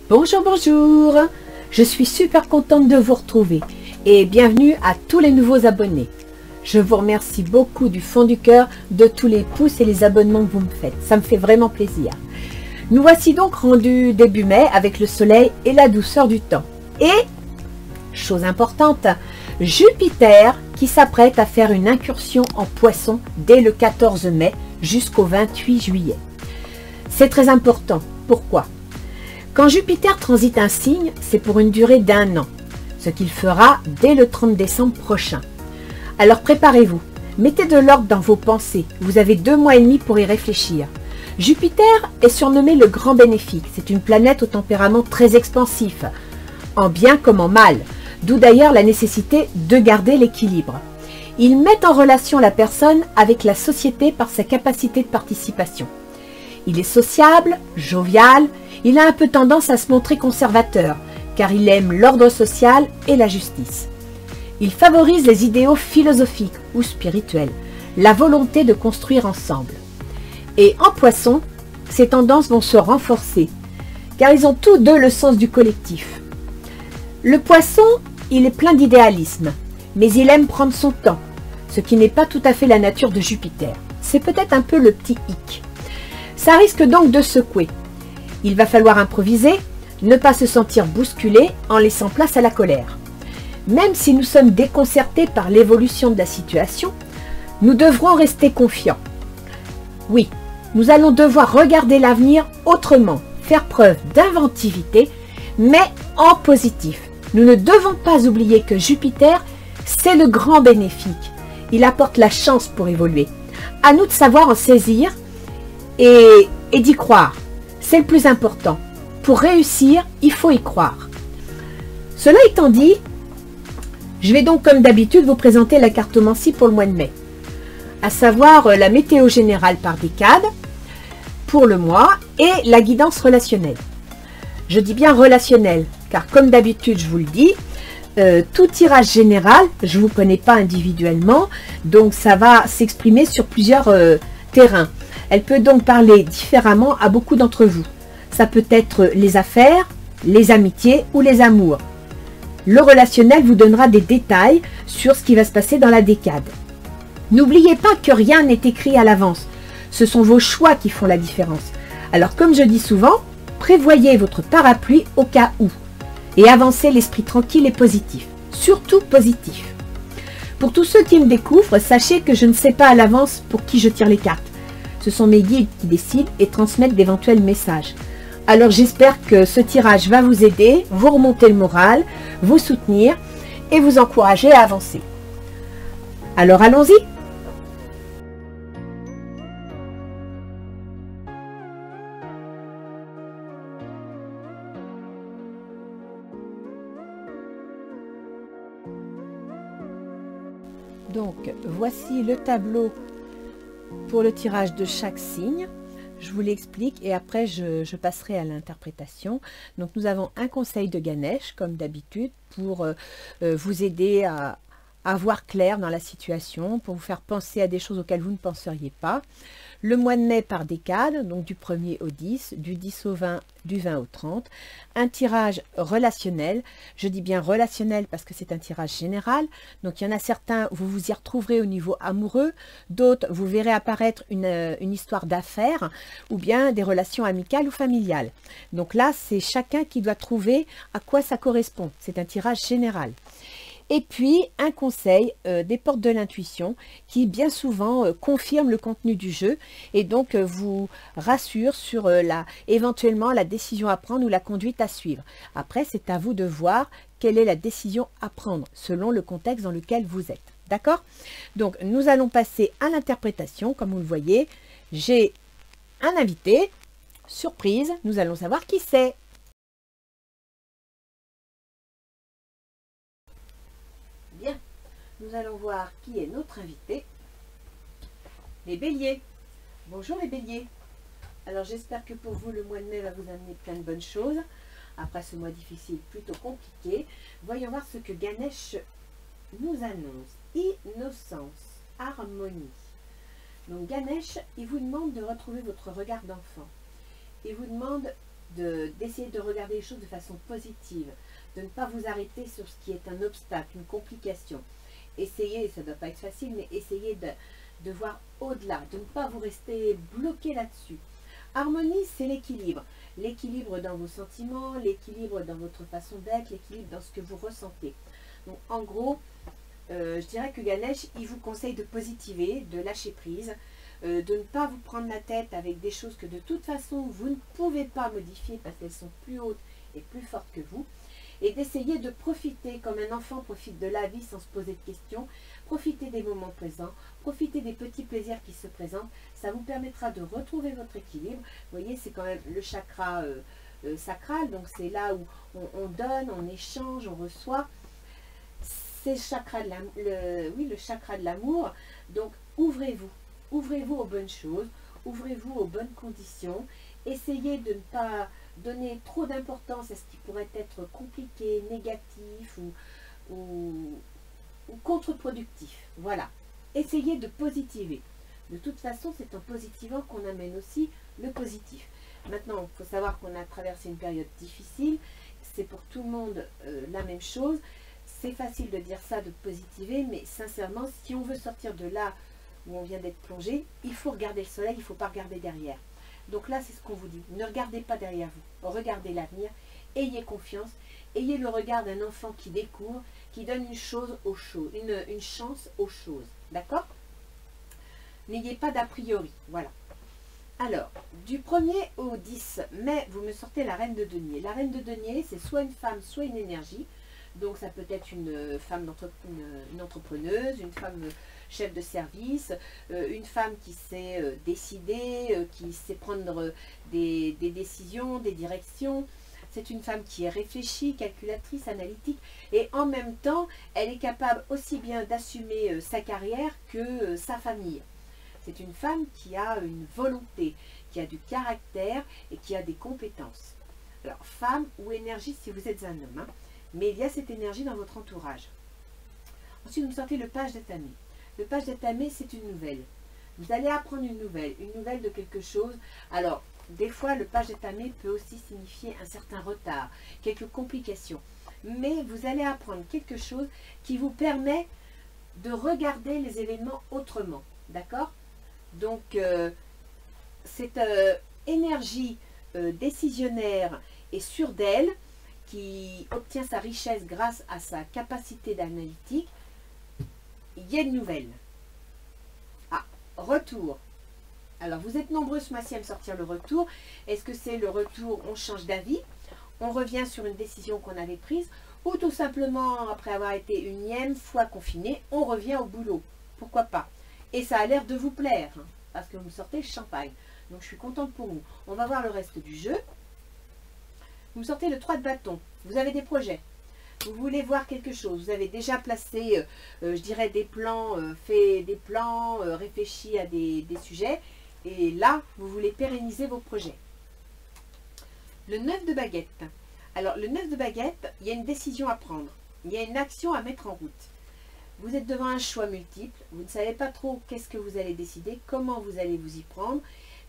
Bonjour, bonjour. Je suis super contente de vous retrouver et bienvenue à tous les nouveaux abonnés. Je vous remercie beaucoup du fond du cœur de tous les pouces et les abonnements que vous me faites. Ça me fait vraiment plaisir. Nous voici donc rendus début mai avec le soleil et la douceur du temps. Et, chose importante, Jupiter qui s'apprête à faire une incursion en Poisson dès le 14 mai jusqu'au 28 juillet. C'est très important. Pourquoi ? Quand Jupiter transite un signe, c'est pour une durée d'1 an, ce qu'il fera dès le 30 décembre prochain. Alors préparez-vous, mettez de l'ordre dans vos pensées, vous avez 2 mois et demi pour y réfléchir. Jupiter est surnommé le grand bénéfique, c'est une planète au tempérament très expansif, en bien comme en mal, d'où d'ailleurs la nécessité de garder l'équilibre. Il met en relation la personne avec la société par sa capacité de participation. Il est sociable, jovial, il a un peu tendance à se montrer conservateur, car il aime l'ordre social et la justice. Il favorise les idéaux philosophiques ou spirituels, la volonté de construire ensemble. Et en Poisson, ces tendances vont se renforcer, car ils ont tous deux le sens du collectif. Le Poisson, il est plein d'idéalisme, mais il aime prendre son temps, ce qui n'est pas tout à fait la nature de Jupiter. C'est peut-être un peu le petit hic. Ça risque donc de secouer. Il va falloir improviser, ne pas se sentir bousculé en laissant place à la colère. Même si nous sommes déconcertés par l'évolution de la situation, nous devrons rester confiants. Oui, nous allons devoir regarder l'avenir autrement, faire preuve d'inventivité, mais en positif. Nous ne devons pas oublier que Jupiter, c'est le grand bénéfique. Il apporte la chance pour évoluer. À nous de savoir en saisir et d'y croire. C'est le plus important. Pour réussir, il faut y croire. Cela étant dit, je vais donc comme d'habitude vous présenter la cartomancie pour le mois de mai, à savoir la météo générale par décade pour le mois et la guidance relationnelle. Je dis bien relationnelle, car comme d'habitude je vous le dis, tout tirage général, je ne vous connais pas individuellement, donc ça va s'exprimer sur plusieurs terrains. Elle peut donc parler différemment à beaucoup d'entre vous. Ça peut être les affaires, les amitiés ou les amours. Le relationnel vous donnera des détails sur ce qui va se passer dans la décade. N'oubliez pas que rien n'est écrit à l'avance. Ce sont vos choix qui font la différence. Alors comme je dis souvent, prévoyez votre parapluie au cas où. Et avancez l'esprit tranquille et positif. Surtout positif. Pour tous ceux qui me découvrent, sachez que je ne sais pas à l'avance pour qui je tire les cartes. Ce sont mes guides qui décident et transmettent d'éventuels messages. Alors j'espère que ce tirage va vous aider, vous remonter le moral, vous soutenir et vous encourager à avancer. Alors allons-y. Donc voici le tableau pour le tirage de chaque signe. Je vous l'explique et après je passerai à l'interprétation. Donc nous avons un conseil de Ganesh comme d'habitude pour vous aider à voir clair dans la situation, pour vous faire penser à des choses auxquelles vous ne penseriez pas. Le mois de mai par décade, donc du 1er au 10, du 10 au 20, du 20 au 30. Un tirage relationnel, je dis bien relationnel parce que c'est un tirage général. Donc il y en a certains, vous vous y retrouverez au niveau amoureux, d'autres, vous verrez apparaître une histoire d'affaires ou bien des relations amicales ou familiales. Donc là, c'est chacun qui doit trouver à quoi ça correspond. C'est un tirage général. Et puis, un conseil des portes de l'intuition qui bien souvent confirme le contenu du jeu et donc vous rassure sur éventuellement la décision à prendre ou la conduite à suivre. Après, c'est à vous de voir quelle est la décision à prendre selon le contexte dans lequel vous êtes. D'accord? Donc, nous allons passer à l'interprétation. Comme vous le voyez, j'ai un invité. Surprise, nous allons savoir qui c'est. Bien, nous allons voir qui est notre invité. Les béliers. Bonjour les béliers. Alors j'espère que pour vous le mois de mai va vous amener plein de bonnes choses. Après ce mois difficile, plutôt compliqué. Voyons voir ce que Ganesh nous annonce. Innocence, harmonie. Donc Ganesh, il vous demande de retrouver votre regard d'enfant. Il vous demande d'essayer de regarder les choses de façon positive, de ne pas vous arrêter sur ce qui est un obstacle, une complication. Essayez, ça ne doit pas être facile, mais essayez de voir au-delà, de ne pas vous rester bloqué là-dessus. Harmonie, c'est l'équilibre. L'équilibre dans vos sentiments, l'équilibre dans votre façon d'être, l'équilibre dans ce que vous ressentez. Donc en gros, je dirais que Ganesh, il vous conseille de positiver, de lâcher prise, de ne pas vous prendre la tête avec des choses que de toute façon vous ne pouvez pas modifier parce qu'elles sont plus hautes et plus fortes que vous, et d'essayer de profiter comme un enfant profite de la vie sans se poser de questions, profiter des moments présents, profiter des petits plaisirs qui se présentent, ça vous permettra de retrouver votre équilibre. Vous voyez, c'est quand même le chakra sacral, donc c'est là où on donne, on échange, on reçoit. C'est le chakra de l'amour, donc ouvrez-vous. Ouvrez-vous aux bonnes choses, ouvrez-vous aux bonnes conditions, essayez de ne pas donner trop d'importance à ce qui pourrait être compliqué, négatif ou contre-productif. Voilà, essayez de positiver. De toute façon, c'est en positivant qu'on amène aussi le positif. Maintenant, il faut savoir qu'on a traversé une période difficile, c'est pour tout le monde la même chose. C'est facile de dire ça, de positiver, mais sincèrement, si on veut sortir de là où on vient d'être plongé, il faut regarder le soleil, il ne faut pas regarder derrière. Donc là, c'est ce qu'on vous dit. Ne regardez pas derrière vous. Regardez l'avenir. Ayez confiance. Ayez le regard d'un enfant qui découvre, qui donne une chose aux choses, une chance aux choses. D'accord? N'ayez pas d'a priori. Voilà. Alors, du 1er au 10 mai, vous me sortez la reine de denier. La reine de denier, c'est soit une femme, soit une énergie. Donc ça peut être une femme une entrepreneuse, une femme chef de service, une femme qui sait décider, qui sait prendre des décisions, des directions. C'est une femme qui est réfléchie, calculatrice, analytique, et en même temps, elle est capable aussi bien d'assumer sa carrière que sa famille. C'est une femme qui a une volonté, qui a du caractère et qui a des compétences. Alors, femme ou énergie si vous êtes un homme, hein. Mais il y a cette énergie dans votre entourage. Ensuite, vous me sortez le page d'atamé. Le page d'atamé, c'est une nouvelle. Vous allez apprendre une nouvelle de quelque chose. Alors, des fois, le page d'atamé peut aussi signifier un certain retard, quelques complications. Mais vous allez apprendre quelque chose qui vous permet de regarder les événements autrement. D'accord? Donc, cette énergie décisionnaire et sûre d'elle, qui obtient sa richesse grâce à sa capacité d'analytique, il y a une nouvelle. Ah, retour. Alors, vous êtes nombreux ce mois-ci à me sortir le retour. Est-ce que c'est le retour, on change d'avis, on revient sur une décision qu'on avait prise, ou tout simplement, après avoir été une énième fois confiné, on revient au boulot. Pourquoi pas? Et ça a l'air de vous plaire, hein, parce que vous me sortez le champagne. Donc, je suis contente pour vous. On va voir le reste du jeu. Vous me sortez le 3 de bâton, vous avez des projets, vous voulez voir quelque chose, vous avez déjà placé, je dirais, des plans, fait des plans, réfléchi à des sujets, et là, vous voulez pérenniser vos projets. Le 9 de baguette. Alors, le 9 de baguette, il y a une décision à prendre, il y a une action à mettre en route. Vous êtes devant un choix multiple, vous ne savez pas trop qu'est-ce que vous allez décider, comment vous allez vous y prendre,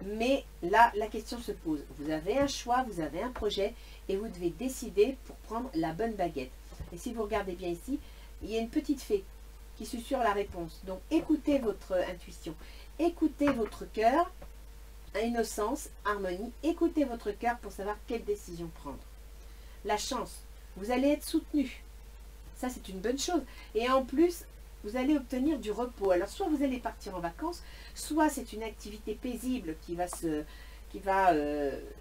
mais là, la question se pose. Vous avez un choix, vous avez un projet et vous devez décider pour prendre la bonne baguette. Et si vous regardez bien ici, il y a une petite fée qui susurre la réponse. Donc, écoutez votre intuition, écoutez votre cœur, innocence, harmonie, écoutez votre cœur pour savoir quelle décision prendre. La chance, vous allez être soutenu. Ça, c'est une bonne chose. Et en plus, vous allez obtenir du repos. Alors, soit vous allez partir en vacances, soit c'est une activité paisible qui va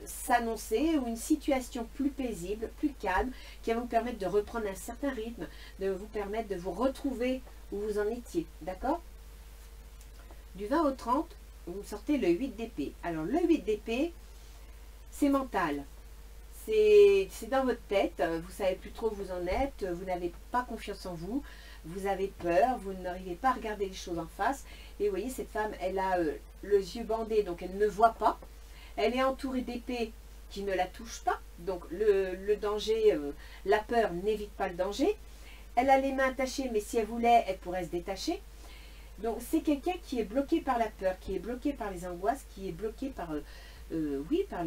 s'annoncer, ou une situation plus paisible, plus calme, qui va vous permettre de reprendre un certain rythme, de vous permettre de vous retrouver où vous en étiez. D'accord? Du 20 au 30, vous sortez le 8 d'épée. Alors, le 8 d'épée, c'est mental. C'est dans votre tête, vous ne savez plus trop où vous en êtes, vous n'avez pas confiance en vous, vous avez peur, vous n'arrivez pas à regarder les choses en face. Et vous voyez, cette femme, elle a les yeux bandés, donc elle ne voit pas. Elle est entourée d'épées qui ne la touchent pas, donc le danger, la peur n'évite pas le danger. Elle a les mains attachées, mais si elle voulait, elle pourrait se détacher. Donc c'est quelqu'un qui est bloqué par la peur, qui est bloqué par les angoisses, qui est bloqué par, oui, par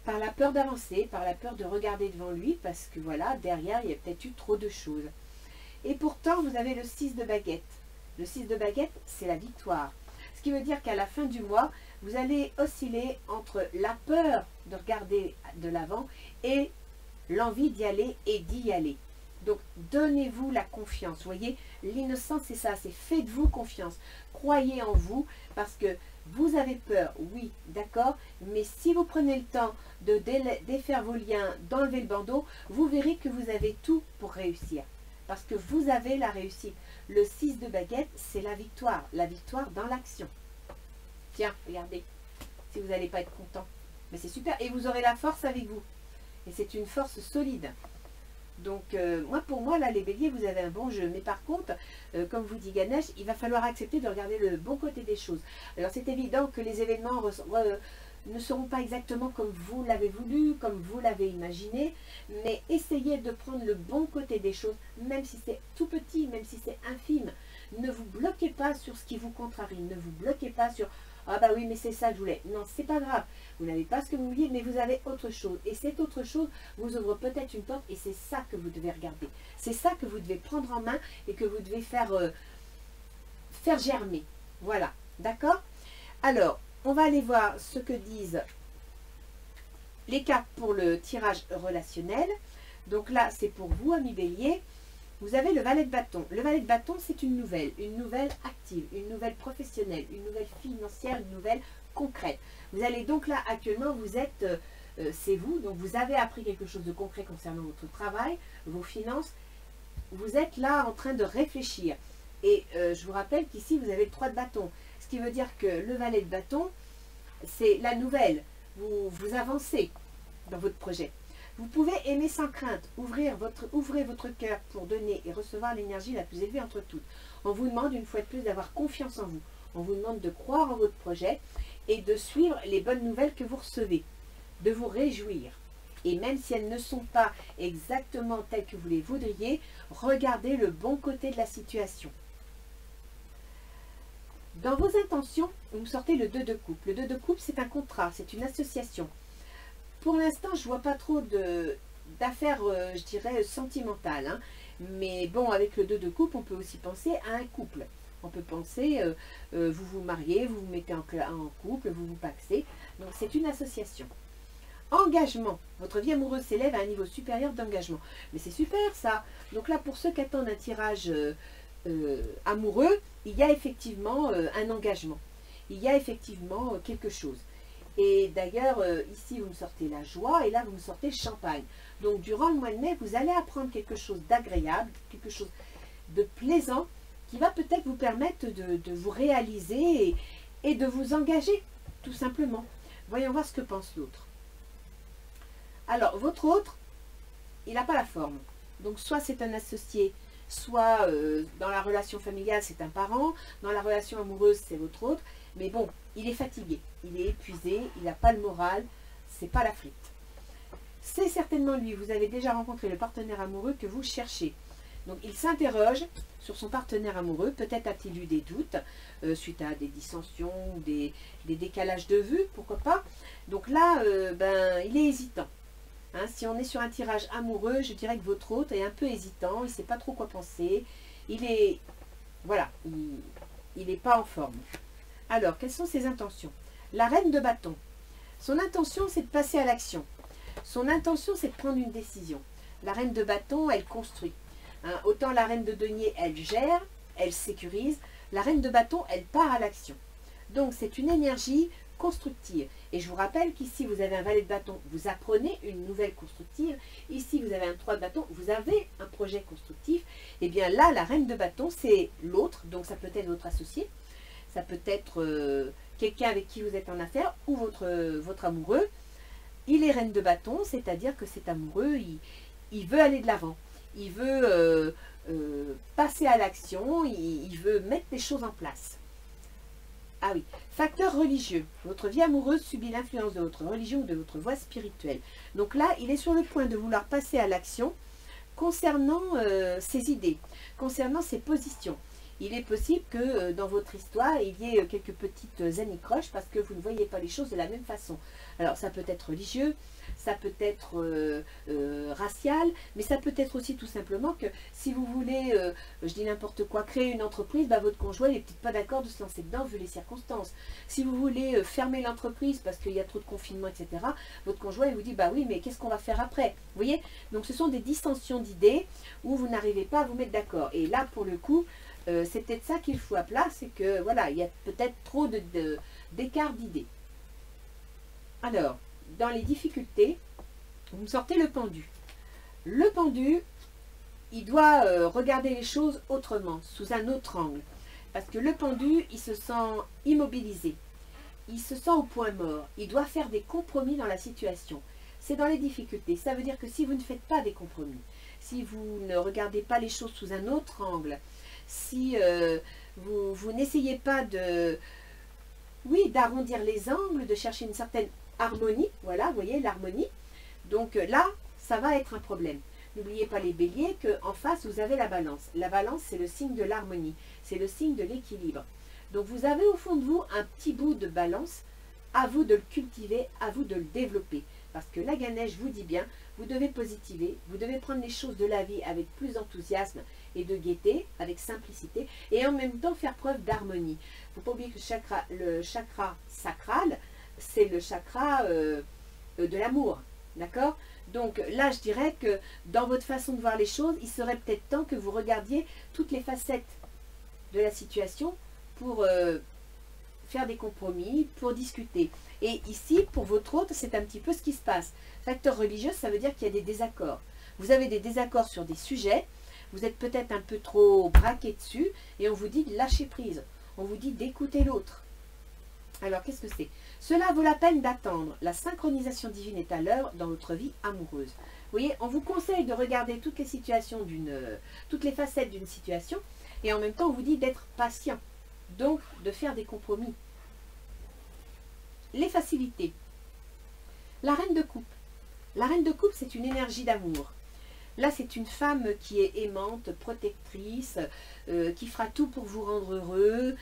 par la peur d'avancer, par la peur de regarder devant lui, parce que voilà, derrière, il y a peut-être eu trop de choses. Et pourtant, vous avez le 6 de baguette. Le 6 de baguette, c'est la victoire. Ce qui veut dire qu'à la fin du mois, vous allez osciller entre la peur de regarder de l'avant et l'envie d'y aller et d'y aller. Donc, donnez-vous la confiance. Vous voyez, l'innocence, c'est ça, c'est faites-vous confiance. Croyez en vous, parce que vous avez peur, oui, d'accord, mais si vous prenez le temps de défaire vos liens, d'enlever le bandeau, vous verrez que vous avez tout pour réussir. Parce que vous avez la réussite. Le 6 de baguette, c'est la victoire dans l'action. Tiens, regardez, si vous n'allez pas être content. Mais c'est super, et vous aurez la force avec vous. Et c'est une force solide. Donc, pour moi, là, les béliers, vous avez un bon jeu. Mais par contre, comme vous dit Ganesh, il va falloir accepter de regarder le bon côté des choses. Alors, c'est évident que les événements ne seront pas exactement comme vous l'avez voulu, comme vous l'avez imaginé, mais essayez de prendre le bon côté des choses, même si c'est tout petit, même si c'est infime. Ne vous bloquez pas sur ce qui vous contrarie, ne vous bloquez pas sur « Ah bah oui, mais c'est ça que je voulais ». Non, c'est pas grave, vous n'avez pas ce que vous vouliez, mais vous avez autre chose. Et cette autre chose vous ouvre peut-être une porte, et c'est ça que vous devez regarder. C'est ça que vous devez prendre en main et que vous devez faire germer. Voilà, d'accord? Alors, on va aller voir ce que disent les cartes pour le tirage relationnel. Donc là, c'est pour vous, amis bélier. Vous avez le valet de bâton. Le valet de bâton, c'est une nouvelle active, une nouvelle professionnelle, une nouvelle financière, une nouvelle concrète. Vous allez donc là, actuellement, vous êtes, c'est vous, donc vous avez appris quelque chose de concret concernant votre travail, vos finances. Vous êtes là en train de réfléchir. Et je vous rappelle qu'ici, vous avez le 3 de bâton. Ce qui veut dire que le valet de bâton, c'est la nouvelle. Vous avancez dans votre projet. Vous pouvez aimer sans crainte, ouvrez votre cœur pour donner et recevoir l'énergie la plus élevée entre toutes. On vous demande une fois de plus d'avoir confiance en vous. On vous demande de croire en votre projet et de suivre les bonnes nouvelles que vous recevez, de vous réjouir. Et même si elles ne sont pas exactement telles que vous les voudriez, regardez le bon côté de la situation. Dans vos intentions, vous sortez le 2 de coupe. Le 2 de coupe, c'est un contrat, c'est une association. Pour l'instant, je ne vois pas trop d'affaires, je dirais, sentimentales. Hein. Mais bon, avec le 2 de coupe, on peut aussi penser à un couple. On peut penser, vous vous mariez, vous vous mettez en couple, vous vous pacsez. Donc, c'est une association. Engagement. Votre vie amoureuse s'élève à un niveau supérieur d'engagement. Mais c'est super, ça. Donc là, pour ceux qui attendent un tirage amoureux, il y a effectivement un engagement. Il y a effectivement quelque chose. Et d'ailleurs, ici, vous me sortez la joie et là, vous me sortez le champagne. Donc, durant le mois de mai, vous allez apprendre quelque chose d'agréable, quelque chose de plaisant qui va peut-être vous permettre de vous réaliser et de vous engager, tout simplement. Voyons voir ce que pense l'autre. Alors, votre autre, il n'a pas la forme. Donc, soit c'est un associé, soit dans la relation familiale, c'est un parent, dans la relation amoureuse, c'est votre autre. Mais bon, il est fatigué, il est épuisé, il n'a pas le moral, c'est pas la frite. C'est certainement lui, vous avez déjà rencontré le partenaire amoureux que vous cherchez. Donc il s'interroge sur son partenaire amoureux, peut-être a-t-il eu des doutes suite à des dissensions ou des décalages de vue, pourquoi pas. Donc là, il est hésitant. Hein, si on est sur un tirage amoureux, je dirais que votre hôte est un peu hésitant, il ne sait pas trop quoi penser. Il est, voilà, il n'est pas en forme. Alors, quelles sont ses intentions? La reine de bâton. Son intention, c'est de passer à l'action. Son intention, c'est de prendre une décision. La reine de bâton, elle construit. Hein, autant la reine de denier, elle gère, elle sécurise. La reine de bâton, elle part à l'action. Donc, c'est une énergie constructive. Et je vous rappelle qu'ici, vous avez un valet de bâton, vous apprenez une nouvelle constructive. Ici, vous avez un 3 de bâton, vous avez un projet constructif. Et bien là, la reine de bâton, c'est l'autre. Donc, ça peut être votre associé. Ça peut être quelqu'un avec qui vous êtes en affaires ou votre amoureux. Il est reine de bâton, c'est-à-dire que cet amoureux, il veut aller de l'avant. Il veut passer à l'action, il veut mettre des choses en place. Ah oui, facteur religieux. Votre vie amoureuse subit l'influence de votre religion ou de votre voie spirituelle. Donc là, il est sur le point de vouloir passer à l'action concernant ses idées, concernant ses positions. il est possible que dans votre histoire, il y ait quelques petites anicroches parce que vous ne voyez pas les choses de la même façon. Alors ça peut être religieux, ça peut être racial, mais ça peut être aussi tout simplement que si vous voulez, je dis n'importe quoi, créer une entreprise, bah, votre conjoint n'est peut-être pas d'accord de se lancer dedans vu les circonstances. Si vous voulez fermer l'entreprise parce qu'il y a trop de confinement, etc., votre conjoint il vous dit, bah oui, mais qu'est-ce qu'on va faire après? Vous voyez? Donc ce sont des distensions d'idées où vous n'arrivez pas à vous mettre d'accord. Et là, pour le coup, c'est peut-être ça qu'il faut à plat, c'est que voilà, il y a peut-être trop d'écart d'idées. Alors, dans les difficultés, vous me sortez le pendu. Le pendu, il doit regarder les choses autrement, sous un autre angle. Parce que le pendu, il se sent immobilisé. Il se sent au point mort. Il doit faire des compromis dans la situation. C'est dans les difficultés. Ça veut dire que si vous ne faites pas des compromis, si vous ne regardez pas les choses sous un autre angle, si vous n'essayez pas d'arrondir les angles, de chercher une certaine harmonie, voilà, vous voyez, l'harmonie. Donc là, ça va être un problème. N'oubliez pas les béliers qu'en face, vous avez la balance. La balance, c'est le signe de l'harmonie, c'est le signe de l'équilibre. Donc vous avez au fond de vous un petit bout de balance, à vous de le cultiver, à vous de le développer. Parce que la Ganesh vous dit bien, vous devez positiver, vous devez prendre les choses de la vie avec plus d'enthousiasme et de gaieté, avec simplicité, et en même temps faire preuve d'harmonie. Il ne faut pas oublier que le chakra sacral, c'est le chakra de l'amour, d'accord? Donc là, je dirais que dans votre façon de voir les choses, il serait peut-être temps que vous regardiez toutes les facettes de la situation pour faire des compromis, pour discuter. Et ici, pour votre hôte, c'est un petit peu ce qui se passe. Facteur religieux, ça veut dire qu'il y a des désaccords. Vous avez des désaccords sur des sujets, vous êtes peut-être un peu trop braqué dessus, et on vous dit de lâcher prise. On vous dit d'écouter l'autre. Alors, qu'est-ce que c'est? Cela vaut la peine d'attendre. La synchronisation divine est à l'œuvre dans votre vie amoureuse. Vous voyez, on vous conseille de regarder toutes les situations toutes les facettes d'une situation, et en même temps, on vous dit d'être patient. Donc, de faire des compromis. Les facilités. La reine de coupe. La reine de coupe, c'est une énergie d'amour. Là, c'est une femme qui est aimante, protectrice, qui fera tout pour vous rendre heureux.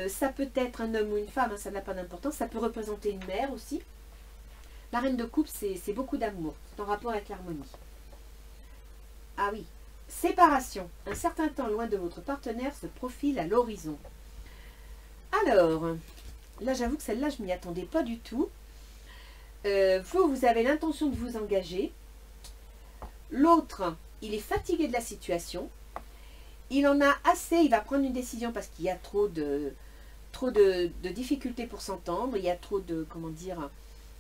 Ça peut être un homme ou une femme, hein, ça n'a pas d'importance. Ça peut représenter une mère aussi. La reine de coupe, c'est beaucoup d'amour. C'est en rapport avec l'harmonie. Ah oui. Séparation. Un certain temps loin de votre partenaire se profile à l'horizon. Alors, là, j'avoue que celle-là, je ne m'y attendais pas du tout. Vous avez l'intention de vous engager. L'autre, il est fatigué de la situation. Il en a assez, il va prendre une décision parce qu'il y a trop de difficultés pour s'entendre. Il y a trop de, comment dire,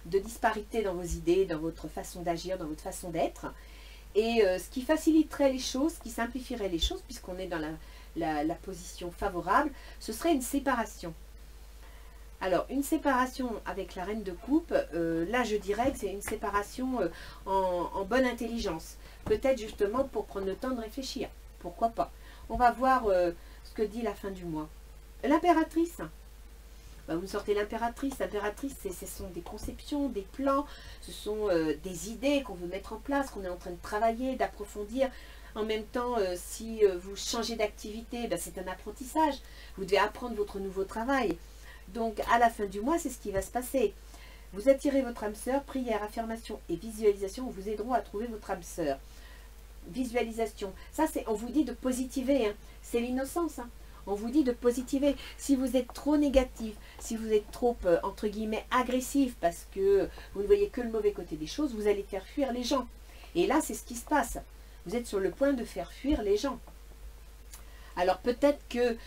de disparité dans vos idées, dans votre façon d'agir, dans votre façon d'être. Et ce qui faciliterait les choses, ce qui simplifierait les choses, puisqu'on est dans la position favorable, ce serait une séparation. Alors, une séparation avec la reine de coupe, là je dirais que c'est une séparation en bonne intelligence. Peut-être justement pour prendre le temps de réfléchir. Pourquoi pas? On va voir ce que dit la fin du mois. L'impératrice. Bah, vous me sortez l'impératrice. L'impératrice, ce sont des conceptions, des plans, ce sont des idées qu'on veut mettre en place, qu'on est en train de travailler, d'approfondir. En même temps, si vous changez d'activité, bah, c'est un apprentissage. Vous devez apprendre votre nouveau travail. Donc, à la fin du mois, c'est ce qui va se passer. Vous attirez votre âme sœur, prière, affirmation et visualisation vous aideront à trouver votre âme sœur. Visualisation, ça c'est, on vous dit de positiver, hein. C'est l'innocence. Hein. On vous dit de positiver. Si vous êtes trop négatif, si vous êtes trop, entre guillemets, agressif, parce que vous ne voyez que le mauvais côté des choses, vous allez faire fuir les gens. Et là, c'est ce qui se passe. Vous êtes sur le point de faire fuir les gens. Alors peut-être que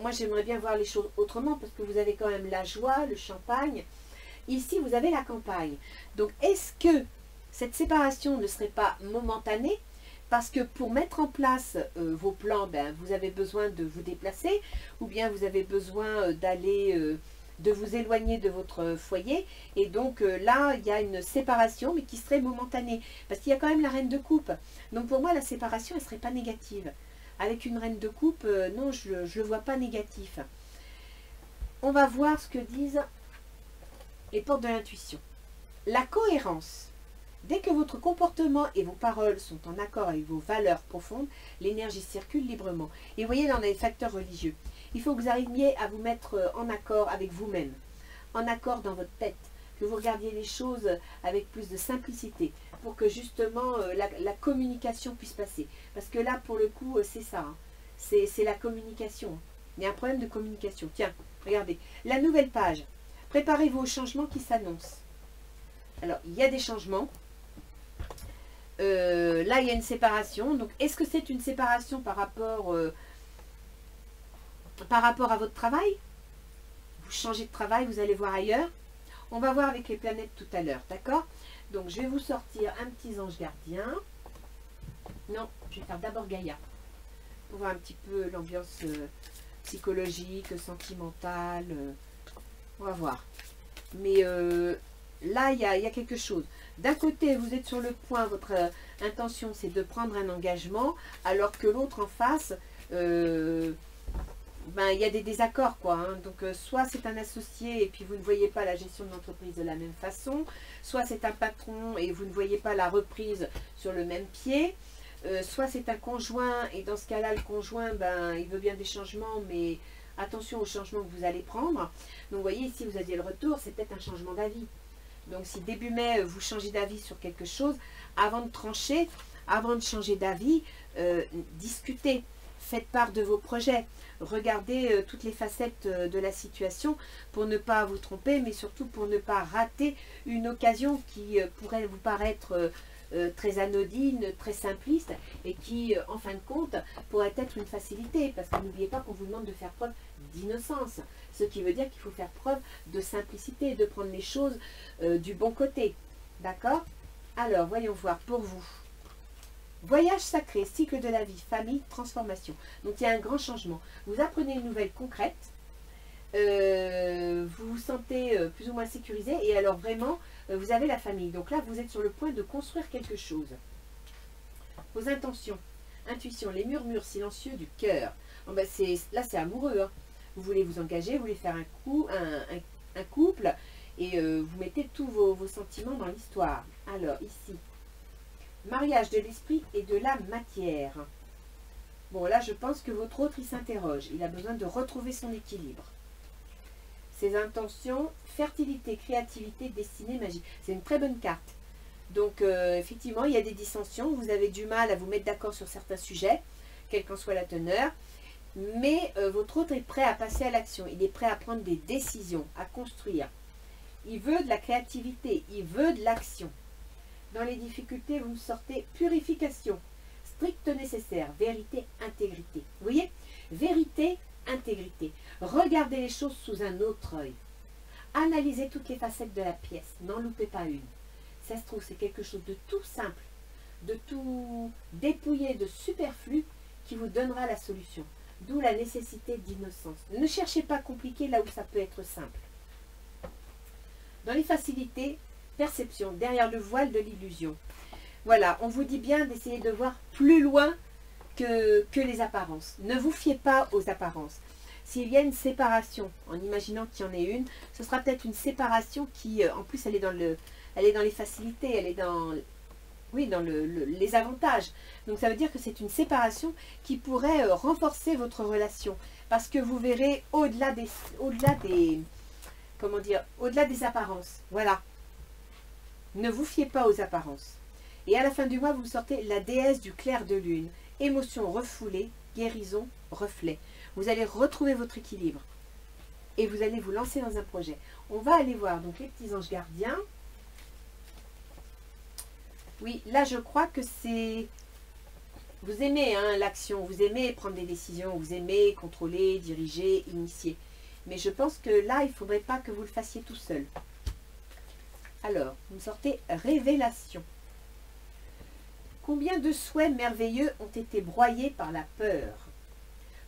moi j'aimerais bien voir les choses autrement parce que vous avez quand même la joie, le champagne. Ici vous avez la campagne. Donc est-ce que cette séparation ne serait pas momentanée? Parce que pour mettre en place vos plans, ben, vous avez besoin de vous déplacer ou bien vous avez besoin d'aller, de vous éloigner de votre foyer. Et donc là, il y a une séparation mais qui serait momentanée. Parce qu'il y a quand même la reine de coupe. Donc pour moi, la séparation, elle ne serait pas négative. Avec une reine de coupe, non, je ne le vois pas négatif. On va voir ce que disent les portes de l'intuition. La cohérence. Dès que votre comportement et vos paroles sont en accord avec vos valeurs profondes, l'énergie circule librement. Et vous voyez, là, on a les facteurs religieux. Il faut que vous arriviez à vous mettre en accord avec vous-même, en accord dans votre tête, que vous regardiez les choses avec plus de simplicité, pour que justement la communication puisse passer. Parce que là, pour le coup, c'est ça, hein. C'est la communication. Il y a un problème de communication. Tiens, regardez, la nouvelle page. Préparez-vous aux changements qui s'annoncent. Alors, il y a des changements. Là, il y a une séparation. Donc, est-ce que c'est une séparation par rapport à votre travail? Vous changez de travail, vous allez voir ailleurs. On va voir avec les planètes tout à l'heure, d'accord? Donc, je vais vous sortir un petit ange gardien. Non, je vais faire d'abord Gaïa. Pour voir un petit peu l'ambiance psychologique, sentimentale. On va voir. Mais là, il y a quelque chose. D'un côté, vous êtes sur le point, votre intention, c'est de prendre un engagement, alors que l'autre en face, il y a des désaccords, quoi. Hein. Donc, soit c'est un associé et puis vous ne voyez pas la gestion de l'entreprise de la même façon, soit c'est un patron et vous ne voyez pas la reprise sur le même pied, soit c'est un conjoint et dans ce cas-là, le conjoint, il veut bien des changements, mais attention aux changements que vous allez prendre. Donc, vous voyez, ici, vous aviez le retour, c'est peut-être un changement d'avis. Donc, si début mai, vous changez d'avis sur quelque chose, avant de trancher, avant de changer d'avis, discutez, faites part de vos projets, regardez toutes les facettes de la situation pour ne pas vous tromper, mais surtout pour ne pas rater une occasion qui pourrait vous paraître très anodine, très simpliste et qui, en fin de compte, pourrait être une facilité. Parce que n'oubliez pas qu'on vous demande de faire preuve d'innocence. Ce qui veut dire qu'il faut faire preuve de simplicité, de prendre les choses du bon côté. D'accord? Alors, voyons voir pour vous. Voyage sacré, cycle de la vie, famille, transformation. Donc, il y a un grand changement. Vous apprenez une nouvelle concrète. Vous vous sentez plus ou moins sécurisé. Et alors, vraiment, vous avez la famille. Donc là, vous êtes sur le point de construire quelque chose. Vos intentions, intuition, les murmures silencieux du cœur. Bon, là, c'est amoureux. Hein. Vous voulez vous engager, vous voulez faire un couple. Et vous mettez tous vos sentiments dans l'histoire. Alors, ici, mariage de l'esprit et de la matière. Bon, là, je pense que votre autre, il s'interroge. Il a besoin de retrouver son équilibre. Ses intentions, fertilité, créativité, destinée, magie. C'est une très bonne carte. Donc, effectivement, il y a des dissensions. Vous avez du mal à vous mettre d'accord sur certains sujets, quelle qu'en soit la teneur. Mais votre autre est prêt à passer à l'action. Il est prêt à prendre des décisions, à construire. Il veut de la créativité, il veut de l'action. Dans les difficultés, vous me sortez purification, strict nécessaire, vérité, intégrité. Vous voyez? Vérité, intégrité. Regardez les choses sous un autre œil. Analysez toutes les facettes de la pièce. N'en loupez pas une. Ça se trouve, c'est quelque chose de tout simple, de tout dépouillé, de superflu qui vous donnera la solution. D'où la nécessité d'innocence. Ne cherchez pas compliqué là où ça peut être simple. Dans les facilités, perception, derrière le voile de l'illusion. Voilà, on vous dit bien d'essayer de voir plus loin que les apparences. Ne vous fiez pas aux apparences. S'il y a une séparation, en imaginant qu'il y en ait une, ce sera peut-être une séparation qui, en plus, elle est dans les facilités, elle est dans les avantages. Donc ça veut dire que c'est une séparation qui pourrait renforcer votre relation. Parce que vous verrez au-delà des apparences. Voilà. Ne vous fiez pas aux apparences. Et à la fin du mois, vous sortez la déesse du clair de lune. Émotion refoulée, guérison, reflet. Vous allez retrouver votre équilibre. Et vous allez vous lancer dans un projet. On va aller voir donc les petits anges gardiens. Oui, là je crois que c'est... Vous aimez l'action, vous aimez prendre des décisions, vous aimez contrôler, diriger, initier. Mais je pense que là, il ne faudrait pas que vous le fassiez tout seul. Alors, vous me sortez révélation. Combien de souhaits merveilleux ont été broyés par la peur?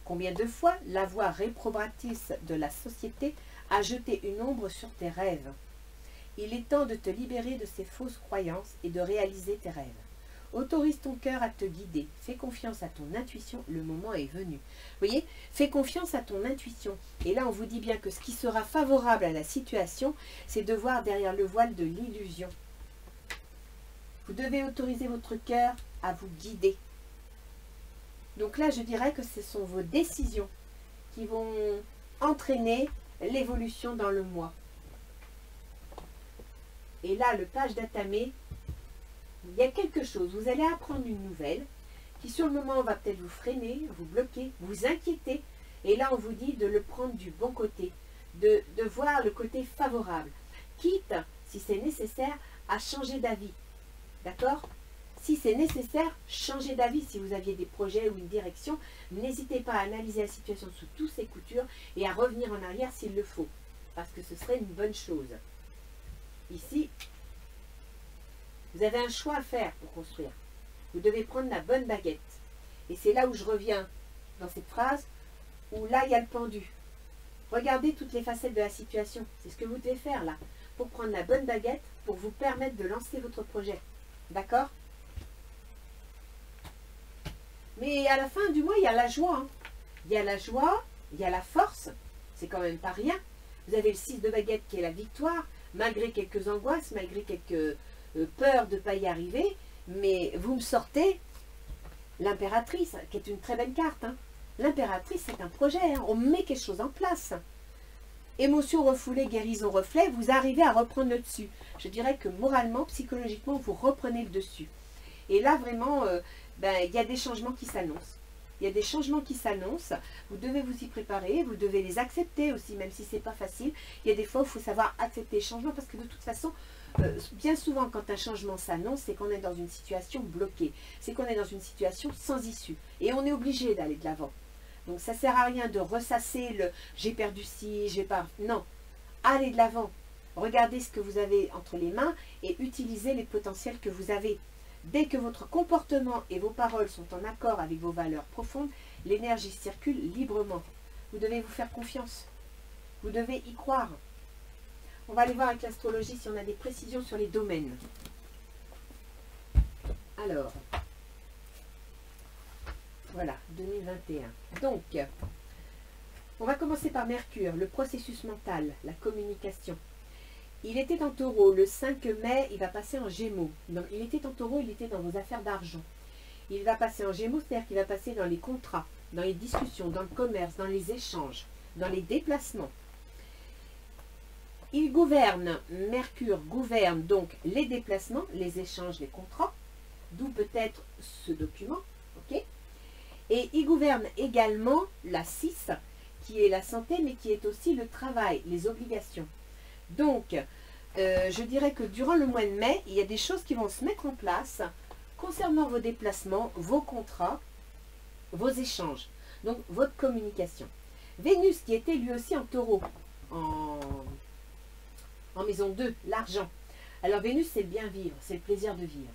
Combien de fois la voix réprobatrice de la société a jeté une ombre sur tes rêves? Il est temps de te libérer de ces fausses croyances et de réaliser tes rêves. Autorise ton cœur à te guider. Fais confiance à ton intuition, le moment est venu. Vous voyez, fais confiance à ton intuition. Et là, on vous dit bien que ce qui sera favorable à la situation, c'est de voir derrière le voile de l'illusion. Vous devez autoriser votre cœur à vous guider. Donc là, je dirais que ce sont vos décisions qui vont entraîner l'évolution dans le mois. Et là, le page d'Atamé, il y a quelque chose. Vous allez apprendre une nouvelle qui, sur le moment, va peut-être vous freiner, vous bloquer, vous inquiéter. Et là, on vous dit de le prendre du bon côté, de voir le côté favorable. Quitte, si c'est nécessaire, à changer d'avis. D'accord? Si c'est nécessaire, changez d'avis. Si vous aviez des projets ou une direction, n'hésitez pas à analyser la situation sous toutes ses coutures et à revenir en arrière s'il le faut. Parce que ce serait une bonne chose. Ici, vous avez un choix à faire pour construire. Vous devez prendre la bonne baguette. Et c'est là où je reviens dans cette phrase, où là, il y a le pendu. Regardez toutes les facettes de la situation. C'est ce que vous devez faire là, pour prendre la bonne baguette, pour vous permettre de lancer votre projet. D'accord? Mais à la fin du mois, il y a la joie. Hein. Il y a la joie, il y a la force. C'est quand même pas rien. Vous avez le 6 de baguette qui est la victoire, malgré quelques angoisses, malgré quelques peurs de ne pas y arriver. Mais vous me sortez l'impératrice, qui est une très belle carte. Hein. L'impératrice, c'est un projet. Hein. On met quelque chose en place. Émotion refoulée, guérison reflet, vous arrivez à reprendre le dessus. Je dirais que moralement, psychologiquement, vous reprenez le dessus. Et là, vraiment, il y a des changements qui s'annoncent. Il y a des changements qui s'annoncent. Vous devez vous y préparer. Vous devez les accepter aussi, même si ce n'est pas facile. Il y a des fois où il faut savoir accepter les changements parce que de toute façon, bien souvent, quand un changement s'annonce, c'est qu'on est dans une situation bloquée. C'est qu'on est dans une situation sans issue. Et on est obligé d'aller de l'avant. Donc, ça ne sert à rien de ressasser le « j'ai perdu ci, j'ai pas… » Non, allez de l'avant. Regardez ce que vous avez entre les mains et utilisez les potentiels que vous avez. Dès que votre comportement et vos paroles sont en accord avec vos valeurs profondes, l'énergie circule librement. Vous devez vous faire confiance. Vous devez y croire. On va aller voir avec l'astrologie si on a des précisions sur les domaines. Alors, voilà, 2021. Donc, on va commencer par Mercure, le processus mental, la communication. Il était en Taureau, le 5 mai, il va passer en Gémeaux. Donc, il était en Taureau, il était dans vos affaires d'argent. Il va passer en Gémeaux, c'est-à-dire qu'il va passer dans les contrats, dans les discussions, dans le commerce, dans les échanges, dans les déplacements. Il gouverne, Mercure gouverne donc les déplacements, les échanges, les contrats, d'où peut-être ce document, ok? Et il gouverne également la 6, qui est la santé, mais qui est aussi le travail, les obligations. Donc, je dirais que durant le mois de mai, il y a des choses qui vont se mettre en place concernant vos déplacements, vos contrats, vos échanges, donc votre communication. Vénus, qui était lui aussi en Taureau, en maison 2, l'argent. Alors, Vénus, c'est le bien vivre, c'est le plaisir de vivre.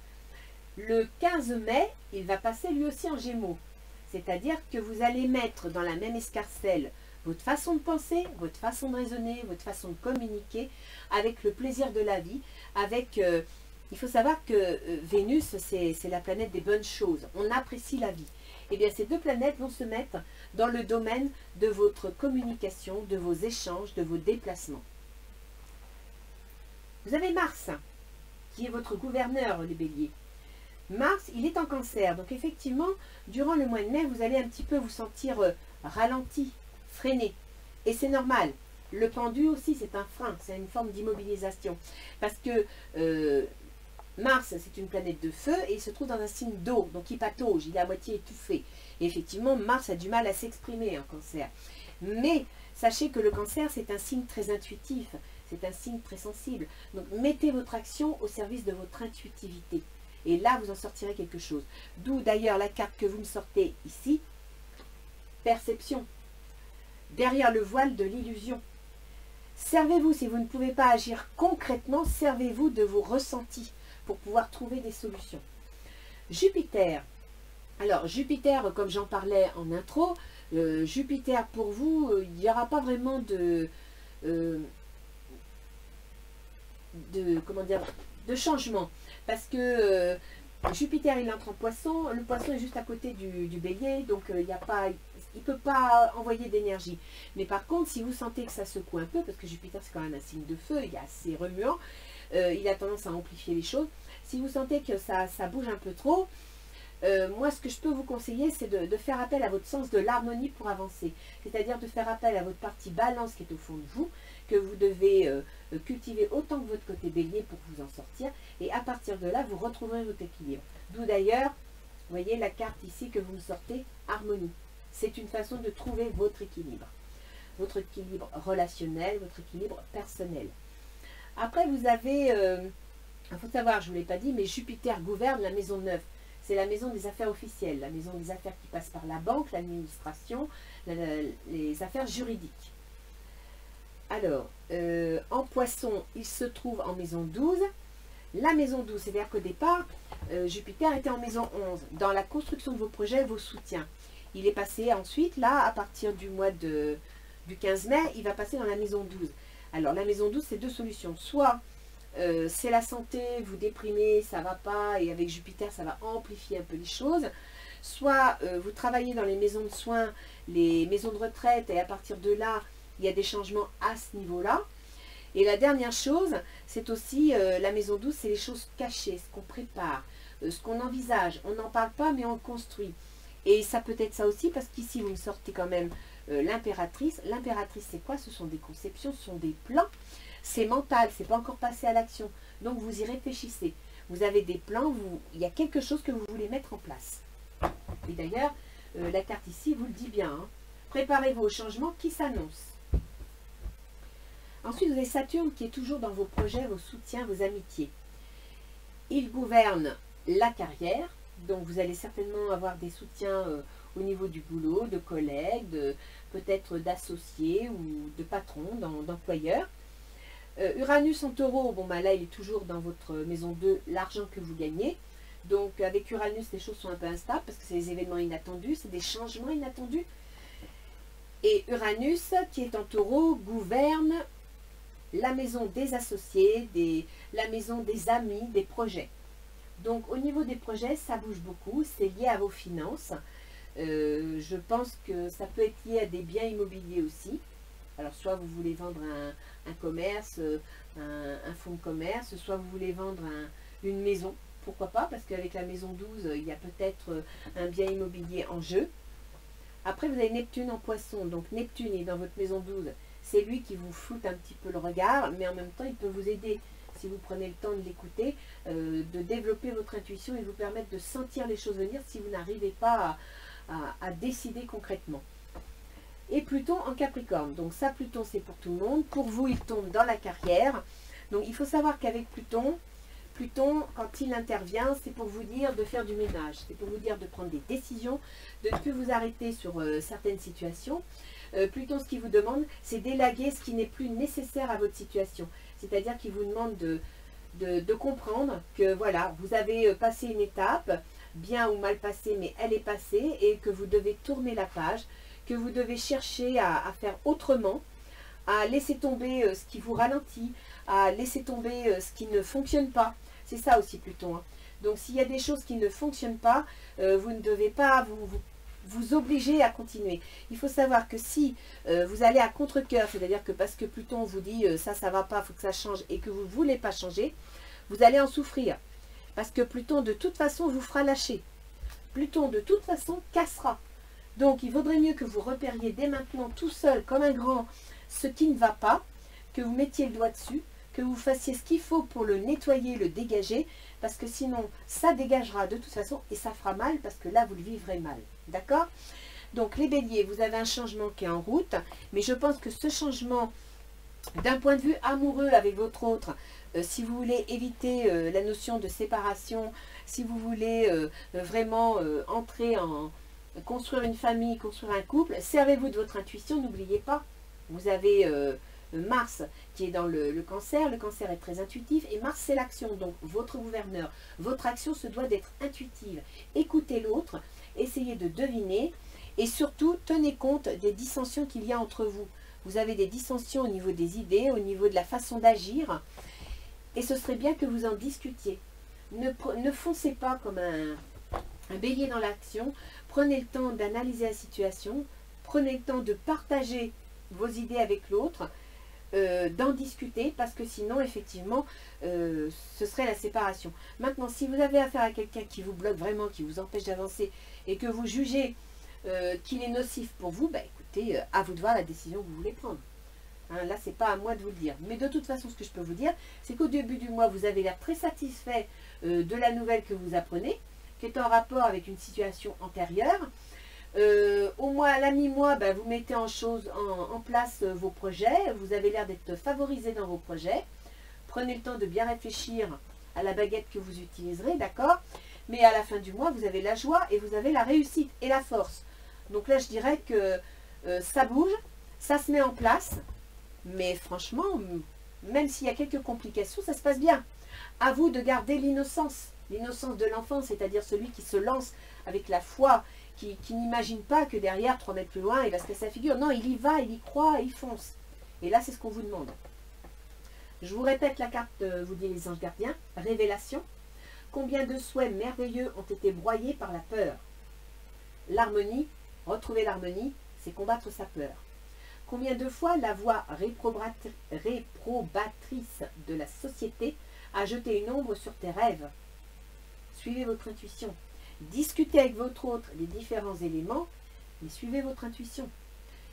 Le 15 mai, il va passer lui aussi en Gémeaux. C'est-à-dire que vous allez mettre dans la même escarcelle votre façon de penser, votre façon de raisonner, votre façon de communiquer avec le plaisir de la vie, avec... il faut savoir que Vénus, c'est la planète des bonnes choses. On apprécie la vie. Eh bien, ces deux planètes vont se mettre dans le domaine de votre communication, de vos échanges, de vos déplacements. Vous avez Mars, qui est votre gouverneur, les béliers. Mars, il est en Cancer. Donc, effectivement, durant le mois de mai, vous allez un petit peu vous sentir ralenti, freiné. Et c'est normal. Le pendu aussi, c'est un frein, c'est une forme d'immobilisation. Parce que Mars, c'est une planète de feu et il se trouve dans un signe d'eau, donc il patauge, il est à moitié étouffé. Et effectivement, Mars a du mal à s'exprimer en Cancer. Mais sachez que le Cancer, c'est un signe très intuitif, c'est un signe très sensible. Donc, mettez votre action au service de votre intuitivité. Et là, vous en sortirez quelque chose. D'où d'ailleurs la carte que vous me sortez ici, perception. Derrière le voile de l'illusion. Servez-vous, si vous ne pouvez pas agir concrètement, servez-vous de vos ressentis pour pouvoir trouver des solutions. Jupiter. Alors, Jupiter, comme j'en parlais en intro, Jupiter pour vous, il n'y aura pas vraiment de changement. Parce que Jupiter, il entre en poisson, le poisson est juste à côté du bélier, donc il ne peut pas envoyer d'énergie. Mais par contre, si vous sentez que ça secoue un peu, parce que Jupiter c'est quand même un signe de feu, il est assez remuant, il a tendance à amplifier les choses, Si vous sentez que ça bouge un peu trop, moi, ce que je peux vous conseiller, c'est de faire appel à votre sens de l'harmonie pour avancer. C'est-à-dire de faire appel à votre partie balance qui est au fond de vous, que vous devez cultiver autant que votre côté bélier pour vous en sortir. Et à partir de là, vous retrouverez votre équilibre. D'où d'ailleurs, vous voyez la carte ici que vous me sortez, harmonie. C'est une façon de trouver votre équilibre. Votre équilibre relationnel, votre équilibre personnel. Après, vous avez, il faut savoir, je ne vous l'ai pas dit, mais Jupiter gouverne la maison 9. C'est la maison des affaires officielles, la maison des affaires qui passe par la banque, l'administration, les affaires juridiques. Alors, en poisson, il se trouve en maison 12. La maison 12, c'est-à-dire qu'au départ, Jupiter était en maison 11, dans la construction de vos projets, vos soutiens. Il est passé ensuite, là, à partir du mois du 15 mai, il va passer dans la maison 12. Alors, la maison 12, c'est deux solutions. Soit c'est la santé, vous déprimez, ça va pas, et avec Jupiter, ça va amplifier un peu les choses. Soit vous travaillez dans les maisons de soins, les maisons de retraite, et à partir de là, il y a des changements à ce niveau-là. Et la dernière chose, c'est aussi la maison 12, c'est les choses cachées, ce qu'on prépare, ce qu'on envisage. On n'en parle pas, mais on le construit. Et ça peut être ça aussi, parce qu'ici, vous me sortez quand même l'impératrice. L'impératrice, c'est quoi? Ce sont des conceptions, ce sont des plans. C'est mental, c'est pas encore passé à l'action. Donc, vous y réfléchissez. Vous avez des plans, il y a quelque chose que vous voulez mettre en place. Et d'ailleurs, la carte ici vous le dit bien. Hein. Préparez-vous au changement qui s'annonce. Ensuite, vous avez Saturne qui est toujours dans vos projets, vos soutiens, vos amitiés. Il gouverne la carrière. Donc, vous allez certainement avoir des soutiens au niveau du boulot, de collègues, peut-être d'associés ou de patrons, d'employeurs. Uranus en taureau, bon bah là il est toujours dans votre maison 2, l'argent que vous gagnez. Donc avec Uranus, les choses sont un peu instables parce que c'est des événements inattendus, c'est des changements inattendus. Et Uranus, qui est en taureau, gouverne la maison des associés, la maison des amis, des projets. Donc au niveau des projets, ça bouge beaucoup, c'est lié à vos finances. Je pense que ça peut être lié à des biens immobiliers aussi. Alors, soit vous voulez vendre un commerce, un fonds de commerce, soit vous voulez vendre une maison, pourquoi pas, parce qu'avec la maison 12, il y a peut-être un bien immobilier en jeu. Après, vous avez Neptune en poisson, donc Neptune est dans votre maison 12, c'est lui qui vous floute un petit peu le regard, mais en même temps, il peut vous aider, si vous prenez le temps de l'écouter, de développer votre intuition et vous permettre de sentir les choses venir si vous n'arrivez pas à décider concrètement. Et Pluton en Capricorne. Donc ça, Pluton, c'est pour tout le monde. Pour vous, il tombe dans la carrière. Donc il faut savoir qu'avec Pluton, quand il intervient, c'est pour vous dire de faire du ménage. C'est pour vous dire de prendre des décisions, de ne plus vous arrêter sur certaines situations. Pluton, ce qu'il vous demande, c'est d'élaguer ce qui n'est plus nécessaire à votre situation. C'est-à-dire qu'il vous demande de comprendre que voilà, vous avez passé une étape, bien ou mal passée, mais elle est passée, et que vous devez tourner la page, que vous devez chercher à faire autrement, à laisser tomber ce qui vous ralentit, à laisser tomber ce qui ne fonctionne pas. C'est ça aussi Pluton. Hein. Donc s'il y a des choses qui ne fonctionnent pas, vous ne devez pas vous obliger à continuer. Il faut savoir que si vous allez à contre-cœur, c'est-à-dire que parce que Pluton vous dit ça va pas, il faut que ça change, et que vous ne voulez pas changer, vous allez en souffrir. Parce que Pluton de toute façon vous fera lâcher. Pluton de toute façon cassera. Donc, il vaudrait mieux que vous repériez dès maintenant tout seul, comme un grand, ce qui ne va pas, que vous mettiez le doigt dessus, que vous fassiez ce qu'il faut pour le nettoyer, le dégager, parce que sinon, ça dégagera de toute façon et ça fera mal, parce que là, vous le vivrez mal. D'accord? Donc, les béliers, vous avez un changement qui est en route, mais je pense que ce changement, d'un point de vue amoureux avec votre autre, si vous voulez éviter la notion de séparation, si vous voulez vraiment entrer en... construire une famille, construire un couple, servez-vous de votre intuition, n'oubliez pas. Vous avez Mars qui est dans le cancer est très intuitif, et Mars c'est l'action, donc votre gouverneur, votre action se doit d'être intuitive. Écoutez l'autre, essayez de deviner, et surtout tenez compte des dissensions qu'il y a entre vous. Vous avez des dissensions au niveau des idées, au niveau de la façon d'agir, et ce serait bien que vous en discutiez. Ne foncez pas comme un bélier dans l'action. Prenez le temps d'analyser la situation, prenez le temps de partager vos idées avec l'autre, d'en discuter, parce que sinon, effectivement, ce serait la séparation. Maintenant, si vous avez affaire à quelqu'un qui vous bloque vraiment, qui vous empêche d'avancer, et que vous jugez qu'il est nocif pour vous, bah, écoutez, à vous de voir la décision que vous voulez prendre. Hein, là, c'est pas à moi de vous le dire. Mais de toute façon, ce que je peux vous dire, c'est qu'au début du mois, vous avez l'air très satisfait de la nouvelle que vous apprenez, qui est en rapport avec une situation antérieure. Au mois, à la mi-mois, ben, vous mettez en place vos projets. Vous avez l'air d'être favorisé dans vos projets. Prenez le temps de bien réfléchir à la baguette que vous utiliserez, d'accord? Mais à la fin du mois, vous avez la joie et vous avez la réussite et la force. Donc là, je dirais que ça bouge, ça se met en place. Mais franchement, même s'il y a quelques complications, ça se passe bien. À vous de garder l'innocence de l'enfant, c'est-à-dire celui qui se lance avec la foi, qui n'imagine pas que derrière, 3 mètres plus loin, il va se casser la figure. Non, il y va, il y croit, il fonce. Et là, c'est ce qu'on vous demande. Je vous répète la carte, vous dit les anges gardiens, révélation. Combien de souhaits merveilleux ont été broyés par la peur? L'harmonie, retrouver l'harmonie, c'est combattre sa peur. Combien de fois la voix réprobatrice de la société a jeté une ombre sur tes rêves? Suivez votre intuition. Discutez avec votre autre les différents éléments, mais suivez votre intuition.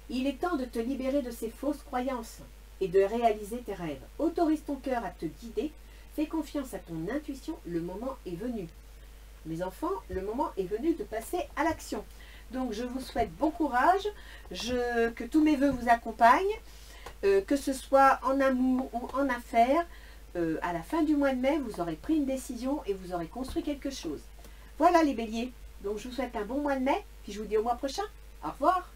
Il est temps de te libérer de ces fausses croyances et de réaliser tes rêves. Autorise ton cœur à te guider, fais confiance à ton intuition, le moment est venu. Mes enfants, le moment est venu de passer à l'action. Donc je vous souhaite bon courage, que tous mes voeux vous accompagnent, que ce soit en amour ou en affaires. À la fin du mois de mai, vous aurez pris une décision et vous aurez construit quelque chose. Voilà les béliers. Donc je vous souhaite un bon mois de mai, puis je vous dis au mois prochain. Au revoir.